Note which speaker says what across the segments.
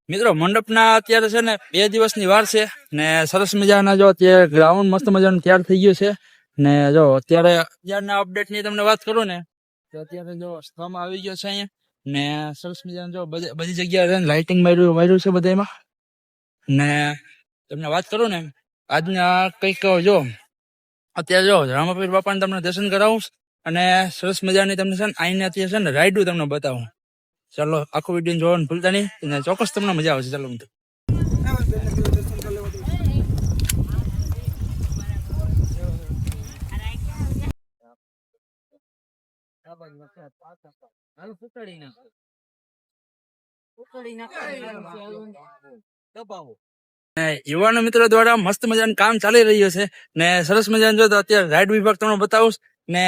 Speaker 1: મિત્રો મંડપના અત્યારે છે ને 2 દિવસની વાર છે ને સરસ મજાના જો અત્યારે ગ્રાઉન્ડ મસ્ત મજાનું તૈયાર થઈ ગયું છે ને જો અત્યારના અપડેટ ની તમને વાત કરું ને તો અત્યારે જો સ્તંભ આવી ગયો છે અહીંયા ને સરસ મજાનું જો બધી જગ્યાએ લાઇટિંગ માર્યું છે બધામાં ને તમને વાત કરું ને આજના કંઈક જો અત્યારે જો રામાપીર બાપાને તમને દર્શન કરાવું અને સરસ મજાની તમને છે ને આઈને અત્યારે છે ને રાઈડું તમને બતાવું. ચાલો આખો વિડીયો જોવાનું ભૂલતા નહીં અને ચોક્કસ તમને મજા આવશે. ચાલો મિત્રો યુવાનો મિત્રો દ્વારા મસ્ત મજાનું કામ ચાલી રહ્યું છે ને સરસ મજાનું જો તો અત્યારે રાઈડ વિભાગ તમને બતાવું ને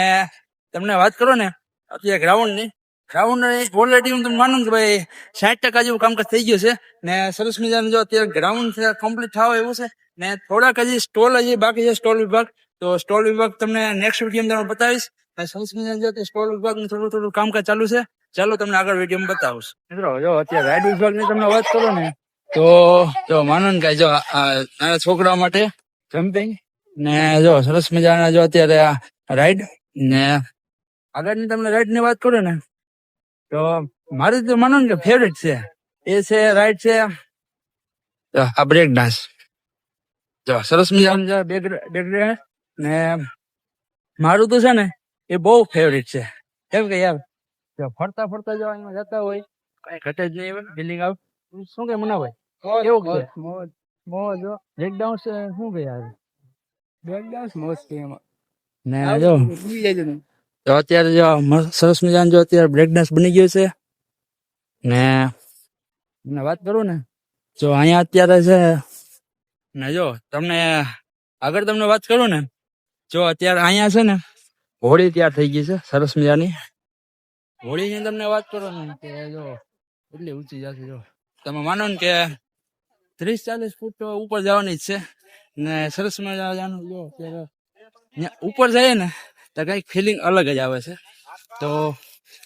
Speaker 1: તમને વાત કરો ને અત્યારે ગ્રાઉન્ડ ઓલરેડી હું તમને માનું કે ભાઈ 60% જેવું કામકાજ થઈ ગયું છે ને સરસ મજાનું જો અત્યારે ગ્રાઉન્ડ કમ્પ્લીટ થાવ એવું છે ને થોડાક હજી સ્ટોલ હજી બાકી છે સ્ટોલ વિભાગ. તો સ્ટોલ વિભાગ તમને નેક્સ્ટ વિડીયો તમને બતાવીશ. સરસ મજાનું જો સ્ટોલ વિભાગનું થોડું કામકાજ ચાલુ છે. ચાલો તમને આગળ વિડીયો બતાવીશ. મિત્રો જો અત્યારે રાઈડ વિભાગની તમને વાત કરો ને તો જો માનો ને કે જો નાના છોકરાઓ માટે જમ્પિંગ ને જો સરસ મજાના જો અત્યારે રાઈડ ને આગળની તમને રાઈડ ની વાત કરું ને તો મારી તો માનો ને કે ફેવરેટ છે એ છે રાઈડ છે આ બ્રેક ડાન્સ. જો સરસ મજાનું બેક ને મારું તો છે ને એ બહુ ફેવરેટ છે. કેમ કે યાર ફરતા ફરતા જો અહીંયા જતા હોય કઈ ઘટે જ નહીં ફિલિંગ આવે. શું કે મના ભાઈ કેવું છે? મોજ બ્રેક ડાન્સ શું કે યાર બ્રેક ડાન્સ મોજ છે એમાં ને જો તો અત્યારે જો સરસ મજાનું જો અત્યારે બ્રેક ડાન્સ બની ગયું છે ને તમને વાત કરું ને જો અહીંયા અત્યારે છે ને જો તમને આગળ તમને વાત કરું ને જો અત્યારે અહીંયા છે ને હોળી તૈયાર થઈ ગઈ છે સરસ મજાની. હોળીની તમને વાત કરો ને કે જો એટલી ઊંચી જશે જો તમે માનો ને કે 30-40 ફૂટ તો ઉપર જવાની જ છે ને સરસ મજાનું જો અત્યારે ઉપર જાય ને તો કંઈક ફિલિંગ અલગ જ આવે છે. તો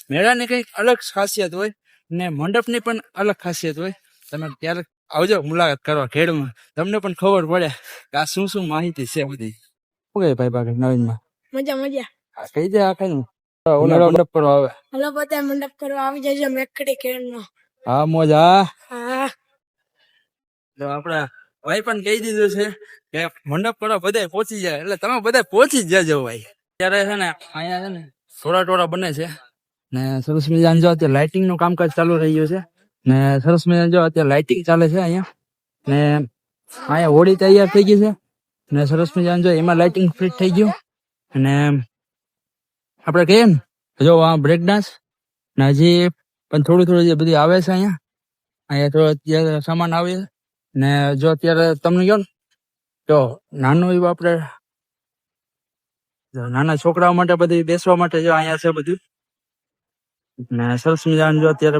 Speaker 1: મેળાની કંઈક અલગ ખાસિયત હોય ને મંડપની પણ અલગ ખાસિયત હોય. તમે ક્યારેક આવજો મુલાકાત કરવા ખેડમાં તમને પણ ખબર પડે કે આ શું શું માહિતી છે બધી. શું કહે ભાઈ બાકી નવીનમાં
Speaker 2: મજા
Speaker 1: કઈ દે આ કઈ ઓલા મંડપ કરવા આવે
Speaker 2: હલો બધા મંડપ કરવા આવી જજો મેકડી કેળનો.
Speaker 1: હા મોજા
Speaker 2: હા
Speaker 1: તો આપડા ભાઈ પણ કહી દીધું છે કે મંડપ કરવા બધા પહોંચી જાય એટલે તમે બધા પહોંચી જ જજો ભાઈ. અત્યારે છે ને અહીંયા છે ને થોડા ટોળા બને છે ને સરસ મજાનું જો અત્યારે લાઇટિંગ નું કામકાજ ચાલુ રહ્યું છે ને સરસ મજાનું જો અત્યારે લાઇટિંગ ચાલે છે અહીંયા ને અહીંયા હોળી તૈયાર થઈ ગઈ છે ને સરસ મજાનું જો એમાં લાઇટિંગ ફિટ થઈ ગયું અને આપણે કહીએ ને જો આ બ્રેક ડાન્સ ને હજી પણ થોડું જે બધી આવે છે અહીંયા થોડો અત્યારે સામાન આવે ને જો અત્યારે તમને કહો ને તો નાનું એવું આપણે નાના છોકરાઓ માટે બધી બેસવા માટે જો અહીંયા છે બધું ને સરસ મજાનું જો અત્યારે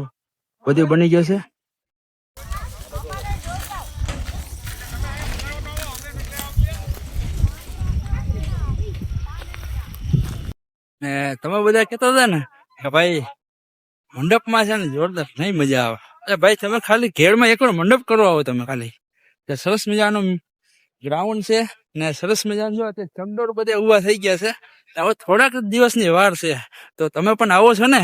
Speaker 1: બધું બની ગયું છે. ને તમે બધા કહેતા હતા ને કે ભાઈ મંડપમાં છે ને જોરદાર નહીં મજા આવે. અરે ભાઈ તમે ખાલી ઘેરમાં એકવાર મંડપ કરવા આવો તમે ખાલી સરસ મજાનું ગ્રાઉન્ડ છે ને સરસ મજાનું જો ચમડોળ બધે ઉભા થઈ ગયા છે. હવે થોડાક દિવસની વાર છે તો તમે પણ આવો છો ને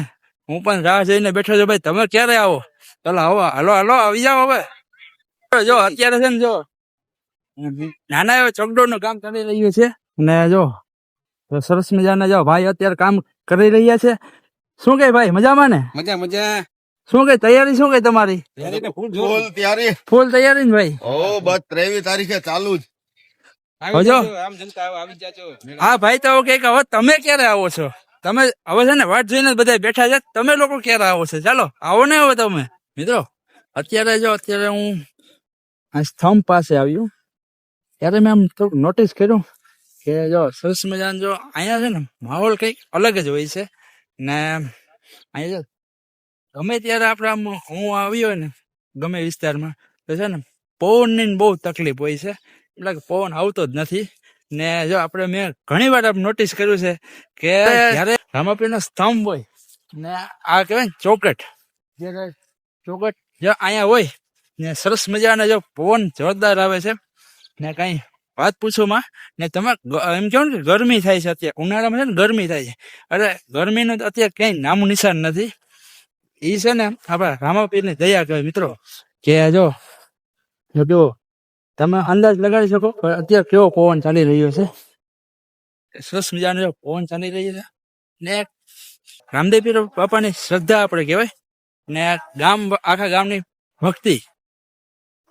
Speaker 1: હું પણ રાહ જોઈને બેઠો છું ભાઈ તમે ક્યારે આવો. ચાલો આવો હાલો આવી જાઓ હવે. જો અત્યારે છે ને જો નાના એવા ચકડોળ નું કામ કરી રહ્યું છે ને જો સરસ મજાના જો ભાઈ અત્યારે કામ કરી રહ્યા છે. શું કે ભાઈ મજામાં ને?
Speaker 3: મજા
Speaker 1: શું કે તૈયારી શું કે તમારી? ફૂલ તૈયારી ને ભાઈ?
Speaker 3: બસ 23 તારીખે ચાલુ જ.
Speaker 1: હા ભાઈ તો કે હવે તમે ક્યારે આવો છો? તમે હવે છે ને વાટ જોઈને બધા બેઠા છે તમે લોકો ક્યારે આવો છો? ચાલો આવો ને હવે તમે મિત્રો. અત્યારે હું આ સ્તંભ પાસે આવ્યું ત્યારે મેં આમ થોડુંક નોટિસ કર્યું કે જો સરસ મજાનો જો અહીંયા છે ને માહોલ કંઈક અલગ જ હોય છે ને અહીંયા ગમે ત્યારે આપણે આમ હું આવ્યો ને ગમે વિસ્તારમાં તો છે ને પવનની બહુ તકલીફ હોય છે એટલે કે પવન આવતો જ નથી ને જો આપણે મેં ઘણી વાર નોટિસ કર્યું છે કે જયારે રામાપીરનો સ્તંભ હોય ને આ કહેવાય ને ચોકટ, જ્યારે ચોકટ જો અહીંયા હોય ને સરસ મજાના જો પવન જોરદાર આવે છે ને કઈ વાત પૂછોમાં ને તમે એમ કહો ને કે ગરમી થાય છે અત્યારે ઉનાળામાં છે ને ગરમી થાય છે અરે ગરમીનું તો અત્યારે ક્યાંય નામું નિશાન નથી એ છે ને આપણા રામાપીરની દયા કહેવાય મિત્રો કે જો તમે અંદાજ લગાડી શકો કે અત્યારે કેવો પવન ચાલી રહ્યો છે સરસ મજાનો જો પવન ચાલી રહ્યો છે ને રામદેવ પીર બાપાની શ્રદ્ધા આપણે કહેવાય ને ગામ આખા ગામની ભક્તિ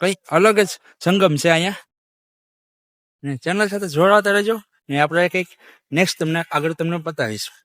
Speaker 1: કઈ અલગ જ સંગમ છે અહીંયા ને ચેનલ સાથે જોડાતા રહેજો ને આપણે કંઈક નેક્સ્ટ તમને આગળ તમને બતાવીશું